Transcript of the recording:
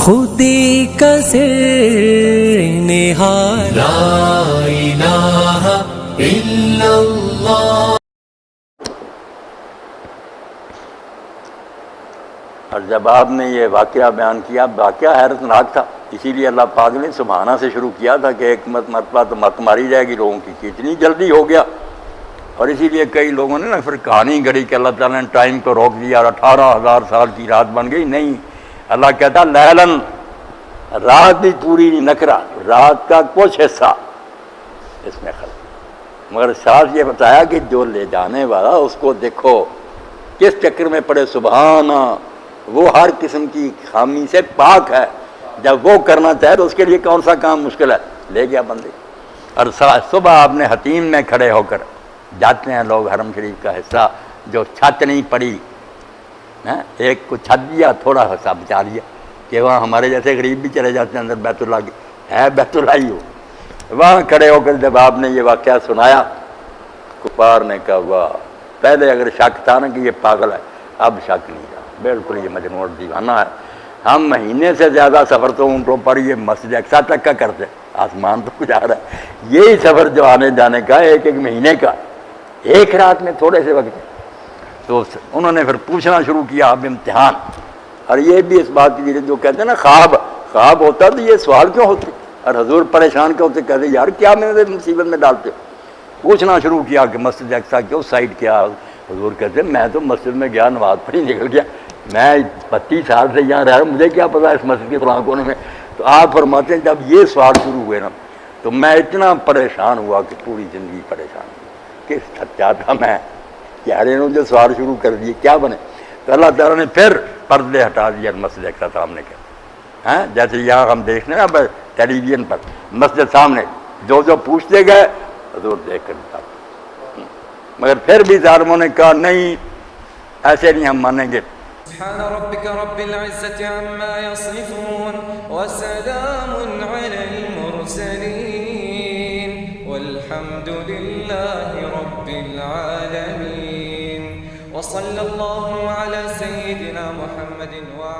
خودی کا سر نہاد لا الہ الا اللہ۔ اور جب آپ نے یہ واقعہ بیان کیا، واقعہ حیرت ناک تھا، اسی لیے اللہ پاک نے سبحانہ سے شروع کیا تھا کہ ایک مرتبہ تو مت ماری جائے گی لوگوں کی، اتنی جلدی ہو گیا۔ اور اسی لیے کئی لوگوں نے نا پھر کہانی گڑھی کہ اللہ تعالیٰ نے ٹائم کو روک دیا اور 18,000 سال کی رات بن گئی۔ نہیں، اللہ کہتا لیلن، رات بھی پوری نہیں، نکرا رات کا کچھ حصہ اس میں خلق، مگر ساتھ یہ بتایا کہ جو لے جانے والا اس کو دیکھو کس چکر میں پڑے، سبحانہ، وہ ہر قسم کی خامی سے پاک ہے، جب وہ کرنا چاہے تو اس کے لیے کون سا کام مشکل ہے، لے گیا بندے۔ اور صبح آپ نے حتیم میں کھڑے ہو کر جاتے ہیں لوگ حرم شریف کا حصہ جو چھت نہیں پڑی، ایک کو چھت دیا، تھوڑا حصہ بچا لیا کہ وہاں ہمارے جیسے غریب بھی چلے جاتے ہیں اندر بیت اللہ کے، ہے بیت اللہ ہی ہو، وہاں کھڑے ہو کر جب آپ نے یہ واقعہ سنایا، کفار نے کہا واہ، پہلے اگر شک تھا نا کہ یہ پاگل ہے، اب شک نہیں رہا، بالکل یہ مجنون اور دیوانہ ہے۔ ہم مہینے سے زیادہ سفر تو اونٹوں پر یہ مسجد اقصیٰ تک کا کرتے، آسمان تو جا رہا ہے، یہی سفر جو آنے جانے کا ایک ایک مہینے کا، ایک رات میں تھوڑے سے وقت۔ تو انہوں نے پھر پوچھنا شروع کیا، اب امتحان، اور یہ بھی اس بات کی جو کہتے ہیں نا خواب ہوتا تو یہ سوال کیوں ہوتے، اور حضور پریشان کیوں ہوتے، کہتے یار کیا میرے مصیبت میں ڈالتے ہو۔ پوچھنا شروع کیا کہ مسجد اقصیٰ کی اس سائڈ کیا، حضور کہتے میں تو مسجد میں گیا، نماز پڑھی، نکل گیا، میں 32 سال سے یہاں رہ رہا ہوں، مجھے کیا پتا اس مسجد کے فلاں کونے میں۔ تو آپ فرماتے ہیں جب یہ سوال شروع ہوئے نا تو میں اتنا پریشان ہوا کہ پوری زندگی پریشان ہوئی، کس سچا تھا میں، یار انہوں نے سوال شروع کر دیے کیا بنے۔ تو اللہ تعالیٰ نے پھر پردے ہٹا دیا، مسجد اقصیٰ سامنے کے، ہاں جیسے یہاں ہم دیکھ رہے ہیں نا ٹیلی ویژن پر، مسجد سامنے، جو پوچھتے گئے حضور دیکھ کر بتا، مگر پھر بھی ظالموں نے کہا نہیں ایسے نہیں ہم مانیں گے۔ سبحان ربك رب العزة عما يصفون وسلام على المرسلين والحمد لله رب العالمين وصلى الله على سيدنا محمد وعلى